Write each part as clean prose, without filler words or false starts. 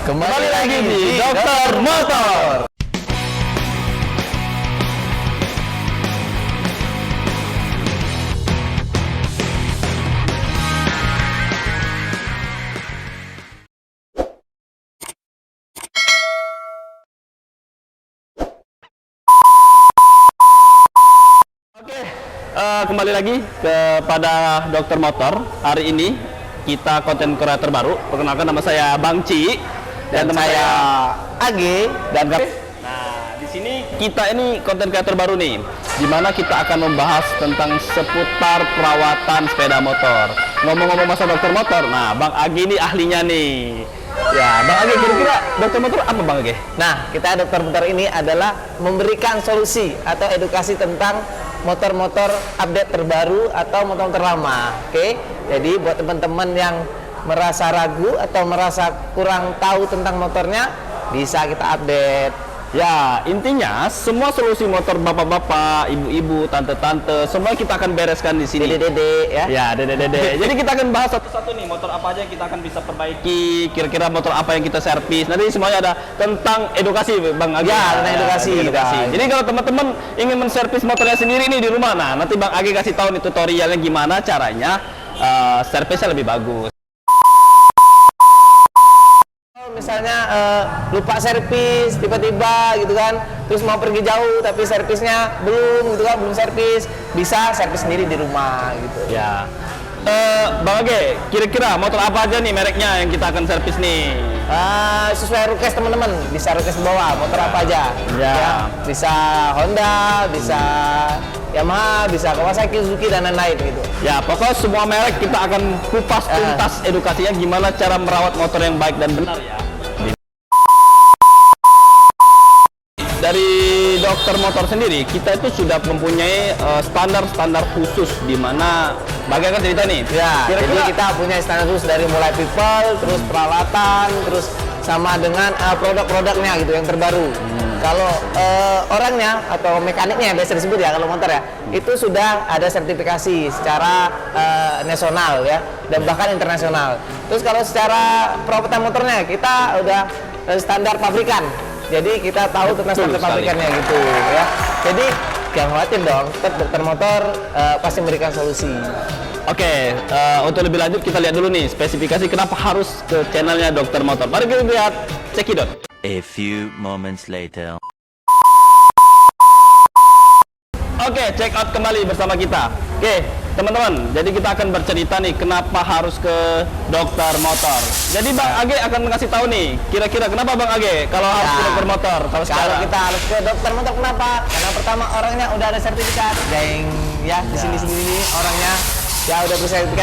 Kembali lagi di Dokter Motor. Oke, kembali lagi kepada Dokter Motor. Hari ini kita konten kreator baru. Perkenalkan, nama saya Bang Ci dan teman saya Age dan Nah, di sini kita ini konten kreator baru nih, di mana kita akan membahas tentang seputar perawatan sepeda motor. Ngomong-ngomong masalah dokter motor, nah Bang Age ini ahlinya nih. Ya, Bang Age, kira-kira dokter motor apa Bang Age? Nah, kita dokter motor ini adalah memberikan solusi atau edukasi tentang motor-motor update terbaru atau motor-motor lama. Oke, jadi buat teman-teman yang merasa ragu atau merasa kurang tahu tentang motornya, bisa kita update. Ya, intinya semua solusi motor bapak-bapak, ibu-ibu, tante-tante, semua kita akan bereskan di sini. Dede-dede ya. Ya, dede-dede. Jadi kita akan bahas satu-satu nih, motor apa aja yang kita akan bisa perbaiki, kira-kira motor apa yang kita servis. Nanti semuanya ada tentang edukasi, Bang Age. Ya, tentang edukasi. Jadi kalau teman-teman ingin menservis motornya sendiri nih di rumah, nah nanti Bang Age kasih tahu nih tutorialnya gimana caranya servisnya lebih bagus. Misalnya lupa servis tiba-tiba gitu kan, terus mau pergi jauh tapi servisnya belum gitu kan, belum servis, bisa servis sendiri di rumah gitu. Ya, Bang Age, kira-kira motor apa aja nih mereknya yang kita akan servis nih? Sesuai request teman-teman, bisa request di bawah motor apa aja. Ya. Bisa Honda, bisa Yamaha, bisa Kawasaki, Suzuki dan lain-lain gitu. Ya, pokoknya semua merek kita akan kupas tuntas edukasinya gimana cara merawat motor yang baik dan benar ya. Dari dokter motor sendiri, kita itu sudah mempunyai standar-standar khusus di mana bagaimana cerita nih? Ya, jadi kita punya standar khusus dari mulai people, terus peralatan, terus sama dengan produk-produknya gitu yang terbaru. Kalau orangnya atau mekaniknya biasa disebut ya kalau motor ya, itu sudah ada sertifikasi secara nasional ya dan bahkan internasional. Terus kalau secara perawatan motornya kita udah standar pabrikan. Jadi kita tahu tentang standar pabrikannya gitu ya. Jadi jangan khawatir dong, tetap dokter motor pasti memberikan solusi. Oke, untuk lebih lanjut kita lihat dulu nih spesifikasi kenapa harus ke channelnya dokter motor. Mari kita lihat cekidot. A few moments later. Oke, check out kembali bersama kita. Oke, teman-teman, jadi kita akan bercerita nih kenapa harus ke dokter motor. Jadi Bang Age akan mengasih tahu nih, kira-kira kenapa Bang Age kalau harus ke dokter motor? Kalau kita harus ke dokter motor kenapa? Karena pertama orangnya udah ada sertifikat, geng ya di sini orangnya ya udah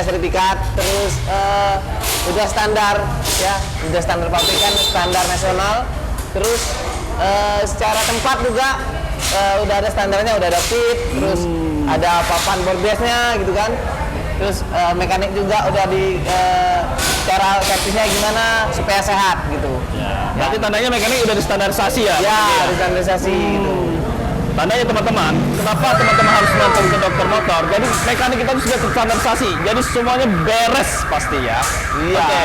sertifikat, terus udah standar ya, udah standar pabrikan, standar nasional, terus secara tempat juga udah ada standarnya, udah ada fit, terus ada papan bordes-nya gitu kan, terus mekanik juga udah di cara servisnya gimana supaya sehat gitu. Ya. Berarti tandanya mekanik udah distandarisasi ya? Ya, distandarisasi gitu. Tandanya teman-teman, kenapa teman-teman harus nonton ke dokter motor? Jadi mekanik kita itu sudah terstandarisasi, jadi semuanya beres pasti ya. Iya. Oke.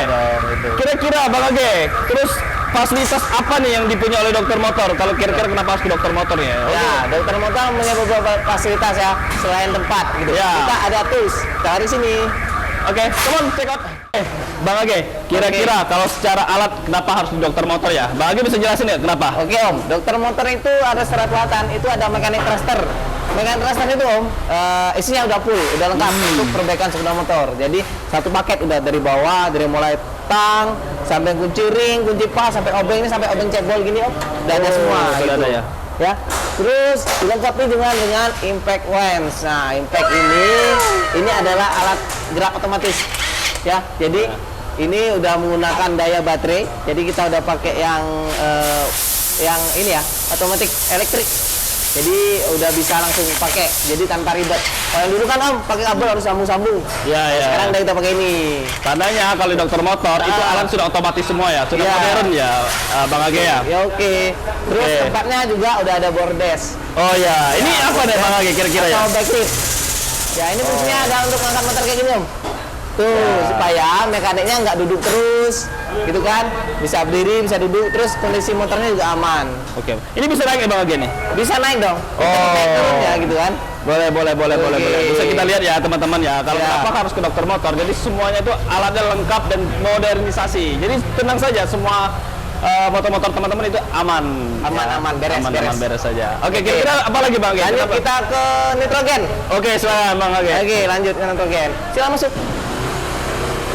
Itu. Kira-kira Bang Age, terus fasilitas apa nih yang dipunyai oleh dokter motor? Kalau kira-kira kenapa harus ke dokter motor ya? Ya, dokter motor punya beberapa fasilitas ya, selain tempat gitu. Ya. Kita ada tools dari sini. Oke, come on, check out. Bang Age, kira-kira kalau secara alat kenapa harus di dokter motor ya? Bang Age bisa jelasin ya kenapa? Oke Om, dokter motor itu ada secara pelatihan, itu ada mekanik thruster. Mekanik thruster itu Om, isinya udah full, udah lengkap untuk perbaikan sepeda motor. Jadi satu paket udah dari bawah, dari mulai tang sampai kunci ring, kunci pas, sampai obeng ini sampai obeng cebol gini Om, udah ada semua. Sudah gitu. ada ya. Ya, terus dilengkapi dengan impact lens. Nah, impact ini adalah alat gerak otomatis. Ya, jadi ini udah menggunakan daya baterai. Jadi kita udah pakai yang ini ya, otomatis elektrik. Jadi udah bisa langsung pakai, jadi tanpa ribet. Kalau dulu kan Om pakai kabel harus sambung-sambung. Ya, ya. Sekarang udah kita pakai ini. Tandanya kalau di dokter motor itu alat sudah otomatis semua ya, sudah modern ya, Bang Age ya. Ya oke. Terus tempatnya juga udah ada bordes. Oh ya, ini apa deh Bang Age kira-kira ya? Atau backlist. Ya ini fungsinya ada untuk ngangkat motor kayak gini Om. Tuh supaya mekaniknya nggak duduk terus, gitu kan, bisa berdiri, bisa duduk, terus kondisi motornya juga aman. Oke. Ini bisa naik ya Bang Agi nih? Bisa naik dong. Oh. Naik turun ya gitu kan. Boleh. Bisa kita lihat ya teman-teman ya. Kalau Ya. kenapa harus ke dokter motor? Jadi semuanya itu alatnya lengkap dan modernisasi. Jadi tenang saja semua motor-motor teman-teman itu aman. Aman, beres. Saja. Oke, kira-kira apa lagi Bang? Lanjut kita ke nitrogen. Oke, silakan Bang Agi. Oke, lanjut ke nitrogen. Silakan masuk.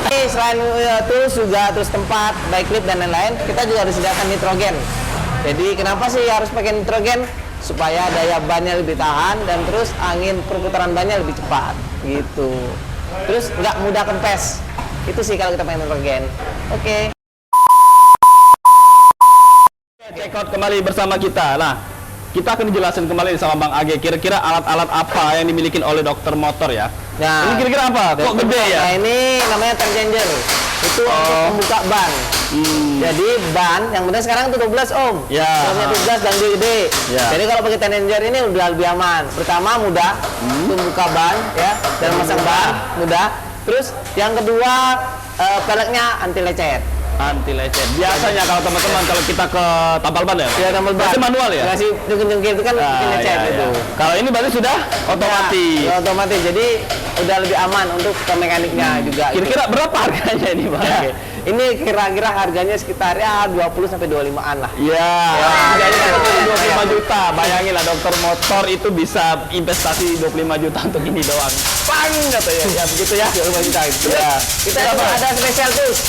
Oke, selain tools juga terus tempat, baik clip dan lain-lain, kita juga harus sediakan nitrogen. Jadi kenapa sih harus pakai nitrogen? Supaya daya bannya lebih tahan dan terus angin perputaran bannya lebih cepat gitu. Terus nggak mudah kempes. Itu sih kalau kita pakai nitrogen. Oke. Check out kembali bersama kita. Nah, kita akan dijelasin kembali sama Bang Age. Kira-kira alat-alat apa yang dimiliki oleh dokter motor ya? Nah, ini kira-kira apa? Kok gede ya? Nah, ini namanya turn changer. Itu untuk pembuka ban. Jadi ban yang benar sekarang itu 12 ohm. Ya. Ohmnya 12 dan gede. Ya. Jadi kalau pakai turn changer ini udah lebih aman. Pertama mudah untuk buka ban ya dan masang ban mudah. Terus yang kedua peleknya anti lecet. Anti lecet. Biasanya kalau teman-teman kalau kita ke tampal ban ya? Ya tambal ban. Masih manual ya? Masih jungkir-jungkir itu kan bikin lecet gitu. Kalau ini berarti sudah otomatis. Ya, otomatis. Jadi udah lebih aman untuk ke mekaniknya juga. Kira-kira berapa harganya ini Bang Ya, Age? ini kira-kira harganya sekitar ya 20 sampai 25-an lah. Ya, Ya. jadi 25 juta. Bayangin lah dokter motor itu bisa investasi 25 juta untuk ini doang. Pang katanya. Ya begitu ya, 25 juta gitu. Ya. Kita juga ada special tools.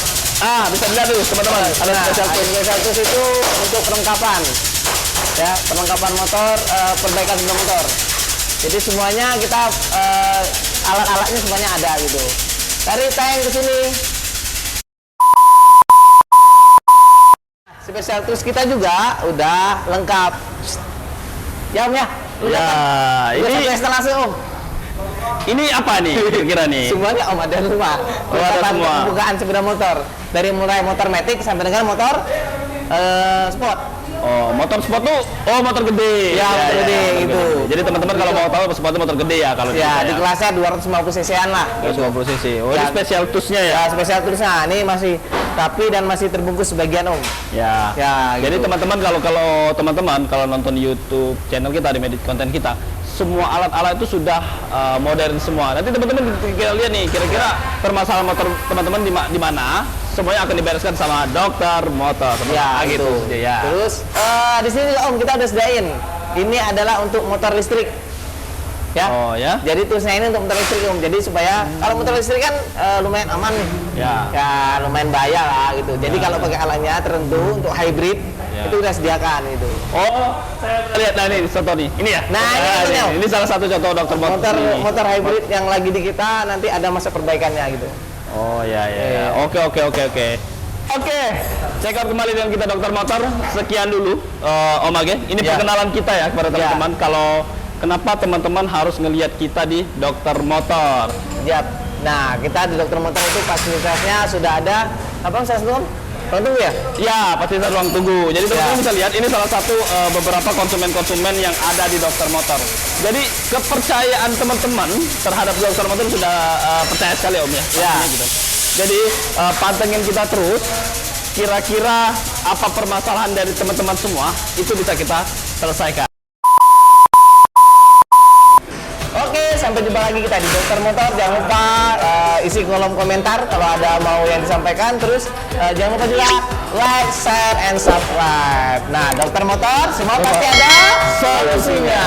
Bisa dilihat tuh teman-teman. Ada Nah, special tool. special tools itu untuk perlengkapan. Ya, perlengkapan motor, perbaikan sepeda motor. Jadi semuanya kita alat-alatnya semuanya ada gitu. Tarik tank ke sini. Special tools kita juga udah lengkap. Ya Om ya. Ya, Ini ini instalasi Om. ini apa nih kira-kira nih? Semuanya Om ada semua. Oh, ada Perlengkapan semua. pembukaan sepeda motor. Dari mulai motor matic sampai dengan motor sport. Oh, motor sport tuh, motor gede. Ya, motor gede, motor gitu. gede. Jadi teman-teman kalau mau tahu sport itu motor gede ya kalau Ya, di kita kelasnya 250 cc-an lah. 250 cc. Oh, ini Ya. special toolsnya ya. Ya, spesial tulisnya ini masih rapi dan masih terbungkus sebagian Om. Ya. Ya, Jadi gitu. teman-teman kalau nonton YouTube channel kita di Medit konten kita, semua alat-alat itu sudah modern semua. Nanti teman-teman kita lihat nih kira-kira permasalahan motor teman-teman di mana, semuanya akan dibereskan sama dokter motor. Ya, gitu. gitu. Ya. Terus di sini juga Om kita udah sediain. Ini adalah untuk motor listrik. Ya. Oh ya. Jadi toolsnya ini untuk motor listrik Om. Jadi supaya kalau motor listrik kan lumayan aman nih. Ya. Ya lumayan bahaya lah gitu. Jadi kalau pakai alatnya tertentu untuk hybrid Ya. itu udah sediakan itu. Oh, saya lihat nah ini contoh nih. Ini ya. Nah, ini contohnya. ini salah satu contoh dokter motor. Motor ini. motor hybrid yang lagi di kita nanti ada masa perbaikannya gitu. Oh ya. Iya. Oke. Oke, check out kembali dengan kita dokter motor. Sekian dulu Om Age. Ini Ya. perkenalan kita ya kepada teman-teman. Kalau kenapa teman-teman harus ngelihat kita di dokter motor. Yap. Nah, kita di dokter motor itu fasilitasnya sudah ada apa saya sebut? Ruang tunggu ya? Ya, pasti ruang tunggu. Jadi teman-teman Ya. bisa lihat ini salah satu beberapa konsumen-konsumen yang ada di dokter motor. Jadi kepercayaan teman-teman terhadap dokter motor sudah percaya sekali Om ya. Ya. Pastinya gitu. Jadi pantengin kita terus. Kira-kira apa permasalahan dari teman-teman semua itu bisa kita selesaikan. Oke, sampai jumpa lagi kita di dokter motor. Jangan lupa isi kolom komentar kalau ada mau yang disampaikan. Terus jangan lupa juga like, share, and subscribe. Nah, dokter motor semua pasti ada solusinya.